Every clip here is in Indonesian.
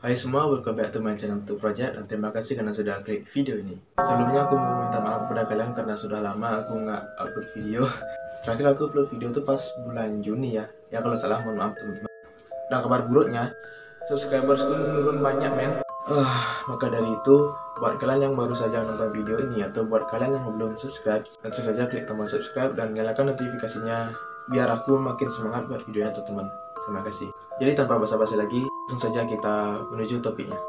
Hai semua, welcome back to my channel To Project dan terima kasih karena sudah klik video ini. Sebelumnya aku mau minta maaf kepada kalian karena sudah lama aku nggak upload video. Terakhir aku upload video itu pas bulan Juni ya. Ya kalau salah mohon maaf teman-teman. Dan kabar buruknya, subscribersku menurun banyak men. Maka dari itu, buat kalian yang baru saja nonton video ini atau buat kalian yang belum subscribe, langsung saja klik tombol subscribe dan nyalakan notifikasinya biar aku makin semangat buat videonya teman-teman. Terima kasih. Jadi tanpa basa-basi lagi, langsung saja kita menuju topiknya.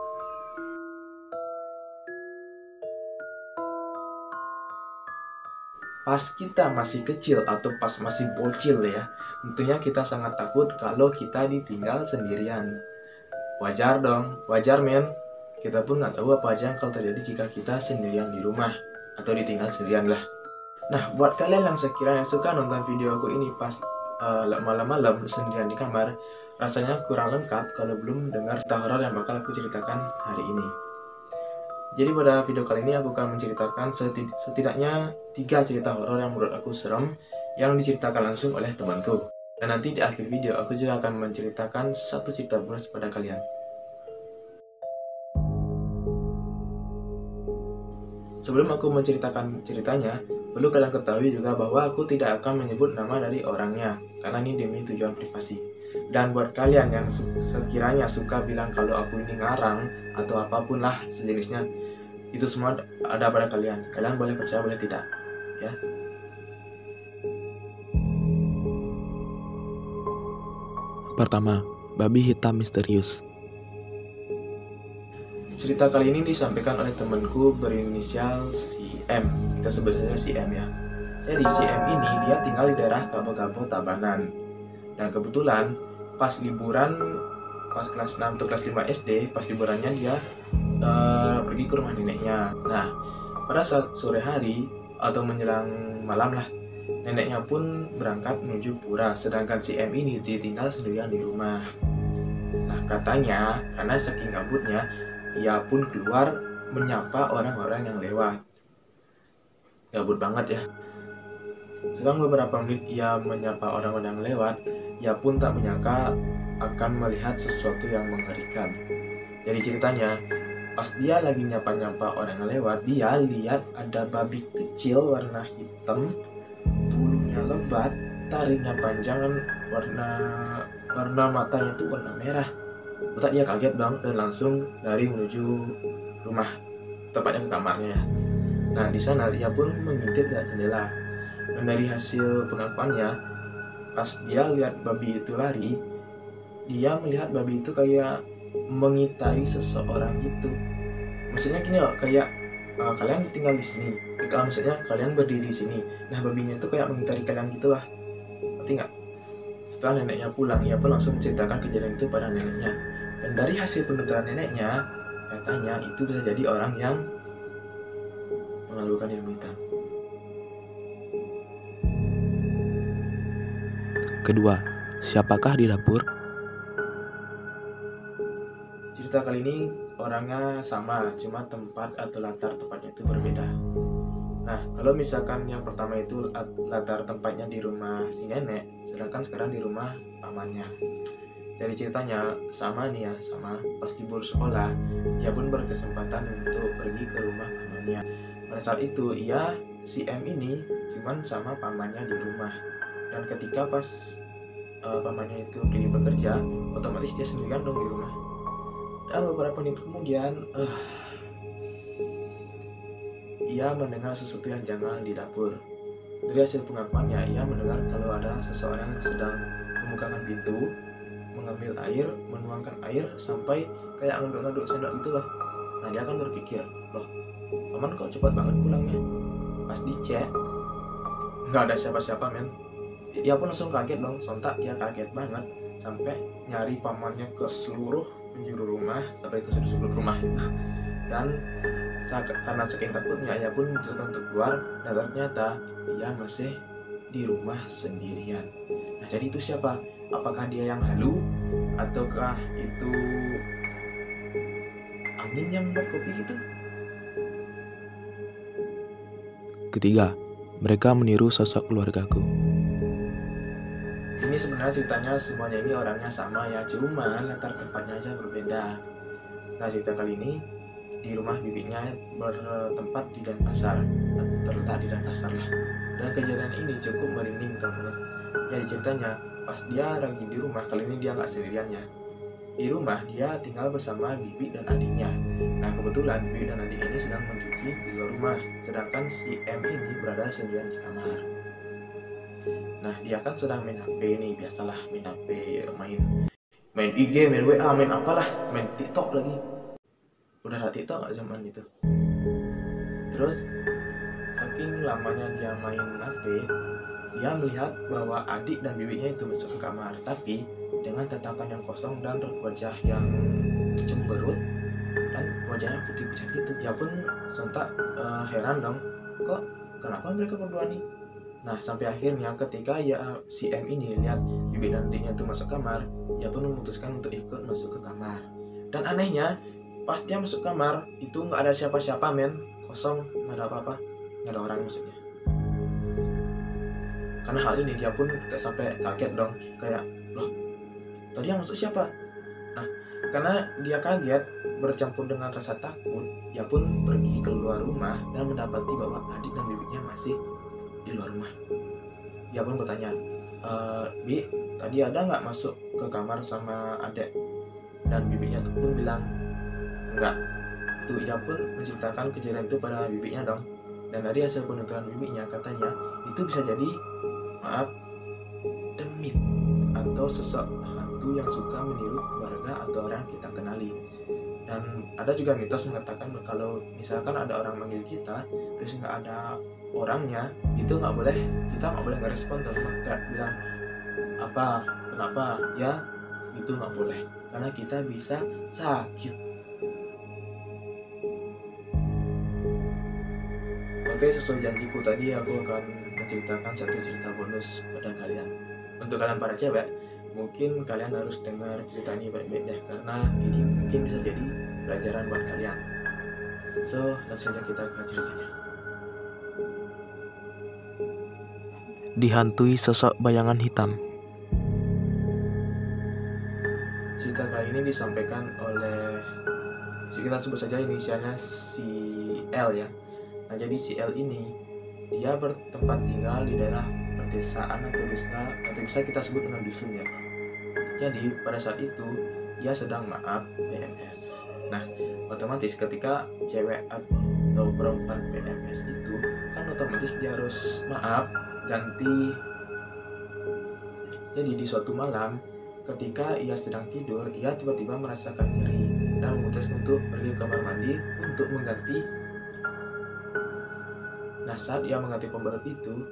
Pas kita masih kecil atau pas masih bocil ya, tentunya kita sangat takut kalau kita ditinggal sendirian. Wajar dong, wajar men. Kita pun nggak tahu apa aja yang akan terjadi jika kita sendirian di rumah atau ditinggal sendirian lah. Nah, buat kalian yang sekiranya suka nonton video aku ini pas malam-malam sendirian di kamar, rasanya kurang lengkap kalau belum dengar cerita horor yang bakal aku ceritakan hari ini. Jadi pada video kali ini aku akan menceritakan setidaknya 3 cerita horor yang menurut aku serem yang diceritakan langsung oleh temanku. Dan nanti di akhir video aku juga akan menceritakan 1 cerita bonus pada kalian. Sebelum aku menceritakan ceritanya, perlu kalian ketahui juga bahwa aku tidak akan menyebut nama dari orangnya, karena ini demi tujuan privasi. Dan buat kalian yang sekiranya suka bilang kalau aku ini ngarang, atau apapun lah sejenisnya, itu semua ada pada kalian. Kalian boleh percaya, boleh tidak, ya. Pertama, babi hitam misterius. Cerita kali ini disampaikan oleh temanku berinisial si M. Kita sebut saja si M ya. Jadi si M ini dia tinggal di daerah Kabo-Kabo Tabanan. Dan kebetulan pas liburan, pas kelas 6 atau kelas 5 SD, pas liburannya dia pergi ke rumah neneknya. Nah, pada saat sore hari atau menjelang malam lah, neneknya pun berangkat menuju pura, sedangkan si M ini ditinggal sendirian di rumah. Nah, katanya karena saking gabutnya, ia pun keluar menyapa orang-orang yang lewat. Gabut banget ya. Selang beberapa menit ia menyapa orang-orang yang lewat, ia pun tak menyangka akan melihat sesuatu yang mengerikan. Jadi ceritanya, pas dia lagi nyapa-nyapa orang yang lewat, dia lihat ada babi kecil warna hitam, bulunya lebat, taringnya panjang, warna matanya itu warna merah. Otak dia kaget bang dan langsung lari menuju rumah, tepatnya ke kamarnya. Nah di sana dia pun mengintip dari jendela. Dan dari hasil pengakuannya, pas dia lihat babi itu lari, dia melihat babi itu kayak mengitari seseorang gitu. Maksudnya gini loh, kayak kalian tinggal di sini, kalau misalnya kalian berdiri di sini, nah babinya itu kayak mengitari kalian gitulah, ngerti nggak? Setelah neneknya pulang, ia pun langsung menceritakan kejadian itu pada neneknya. Dan dari hasil penuturan neneknya, katanya itu bisa jadi orang yang mengalukan ilmu hitam. Kedua, siapakah di dapur? Cerita kali ini orangnya sama, cuma tempat atau latar tempatnya itu berbeda. Nah, kalau misalkan yang pertama itu latar tempatnya di rumah si nenek, sedangkan sekarang di rumah pamannya. Jadi ceritanya sama nih ya, sama pas libur sekolah, ia pun berkesempatan untuk pergi ke rumah pamannya. Pada saat itu, si M ini cuman sama pamannya di rumah. Dan ketika pas pamannya itu pergi bekerja, otomatis dia sendirian dong di rumah. Dan beberapa menit kemudian, ia mendengar sesuatu yang janggal di dapur. Dari hasil pengakuannya, ia mendengar kalau ada seseorang yang sedang membukakan pintu, mengambil air, menuangkan air, sampai kayak ngaduk-ngaduk sendok gitu loh. Nah dia kan berpikir, loh paman kok cepat banget pulangnya? Pas dicek, nggak ada siapa-siapa men. Ia pun langsung kaget dong, sontak ia kaget banget, sampai nyari pamannya ke seluruh penjuru rumah, sampai ke seluruh rumah itu. Dan karena saking takutnya, ia pun memutuskan untuk keluar, dan ternyata ia masih di rumah sendirian. Nah jadi itu siapa? Apakah dia yang halu? Ataukah itu angin yang membuat kopi gitu? Ketiga, mereka meniru sosok keluargaku. Ini sebenarnya ceritanya semuanya ini orangnya sama ya, cuma latar tempatnya aja berbeda. Nah, cerita kali ini di rumah bibinya bertempat di Denpasar, terletak di Denpasar lah. Dan kejadian ini cukup merinding teman-teman. Jadi ceritanya pas dia lagi di rumah, kali ini dia nggak sendiriannya. Di rumah dia tinggal bersama bibi dan adiknya. Nah, kebetulan bibi dan adik ini sedang mencuci di luar rumah, sedangkan si M ini berada sendirian di kamar. Nah, dia kan sedang main HP nih, biasalah main HP, main IG, main WA, main apalah, main TikTok lagi. Udah ada TikTok nggak zaman itu? Terus saking lamanya dia main HP, dia melihat bahwa adik dan bibinya itu masuk ke kamar, tapi dengan tatapan yang kosong dan wajah yang cemberut dan wajahnya putih pucat gitu. Dia pun sontak heran dong, kok kenapa mereka berdua nih? Nah, sampai akhirnya ketika si M ini lihat bibi dan adiknya itu masuk kamar, dia pun memutuskan untuk ikut masuk ke kamar. Dan anehnya, pas dia masuk kamar itu nggak ada siapa-siapa men, kosong, nggak ada apa-apa, nggak ada orang maksudnya. Karena hal ini dia pun sampai kaget dong, kayak loh tadi yang masuk siapa? Nah, karena dia kaget bercampur dengan rasa takut, dia pun pergi keluar rumah dan mendapati bahwa adik dan bibinya masih di luar rumah. Dia pun bertanya, Bi, tadi ada nggak masuk ke kamar sama adik? Dan bibinya pun bilang enggak. Itu ia pun menceritakan kejadian itu pada bibinya dong. Dan dari hasil penuturan bibinya katanya itu bisa jadi demit atau sosok hantu yang suka meniru keluarga atau orang kita kenali. Dan ada juga mitos mengatakan kalau misalkan ada orang manggil kita terus nggak ada orangnya, itu kita nggak boleh nggak respon, kayak bilang apa, kenapa, ya itu nggak boleh karena kita bisa sakit. Oke, sesuai janjiku tadi aku akan menceritakan satu cerita bonus pada kalian. Untuk kalian para cewek, mungkin kalian harus dengar cerita ini baik-baik deh, karena ini mungkin bisa jadi pelajaran buat kalian. So, langsung saja kita ke ceritanya. Dihantui sosok bayangan hitam. Cerita kali ini disampaikan oleh, kita sebut saja inisialnya si L ya. Nah, jadi si L ini dia bertempat tinggal di daerah pedesaan atau bisa kita sebut dengan dusun ya. Jadi pada saat itu dia sedang PMS. Nah, otomatis ketika cewek atau perempuan PMS itu kan otomatis dia harus ganti. Jadi di suatu malam ketika ia sedang tidur, ia tiba-tiba merasakan nyeri dan memutuskan untuk pergi ke kamar mandi untuk mengganti. Nah, saat ia mengganti pembalut itu,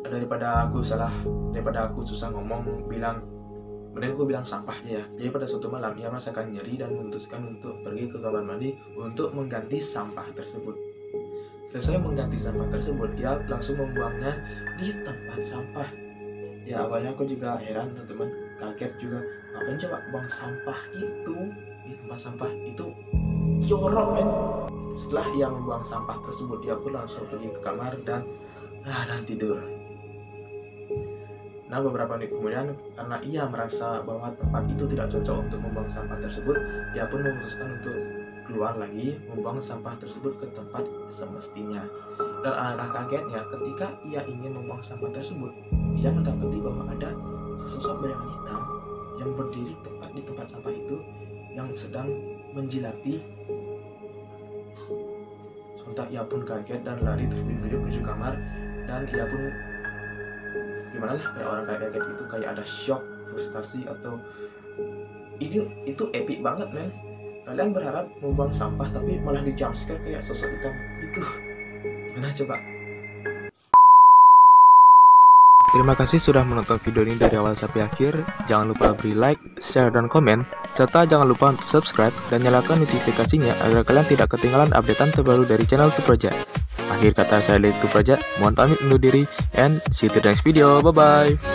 daripada aku susah ngomong, aku bilang sampah ya. Jadi pada suatu malam ia merasakan nyeri dan memutuskan untuk pergi ke kamar mandi untuk mengganti sampah tersebut. Selesai mengganti sampah tersebut, ia langsung membuangnya di tempat sampah. Ya, awalnya aku juga heran teman-teman, kaget juga, ngapain coba buang sampah itu di tempat sampah, itu jorok men. Setelah ia membuang sampah tersebut, ia pun langsung pergi ke kamar dan tidur. Nah, beberapa menit kemudian, karena ia merasa bahwa tempat itu tidak cocok untuk membuang sampah tersebut, ia pun memutuskan untuk keluar lagi membuang sampah tersebut ke tempat semestinya. Dan alangkah kagetnya ketika ia ingin membuang sampah tersebut, ia mendapati bahwa ada sesosok bayangan hitam yang berdiri tepat di tempat sampah itu yang sedang menjilati. Sontak ia pun kaget dan lari terbidik-bidik menuju kamar, dan ia pun gimana lah, kayak orang kayak kaget gitu, kayak ada shock, frustasi, atau itu epic banget men. Kalian berharap membuang sampah tapi malah di jumpscare kayak sosok hitam itu. Gimana coba? Terima kasih sudah menonton video ini dari awal sampai akhir. Jangan lupa beri like, share, dan komen. Serta jangan lupa untuk subscribe dan nyalakan notifikasinya agar kalian tidak ketinggalan updatean terbaru dari channel Tupraja. Akhir kata saya dari Tupraja, mohon pamit undur diri, and see you to the next video. Bye-bye.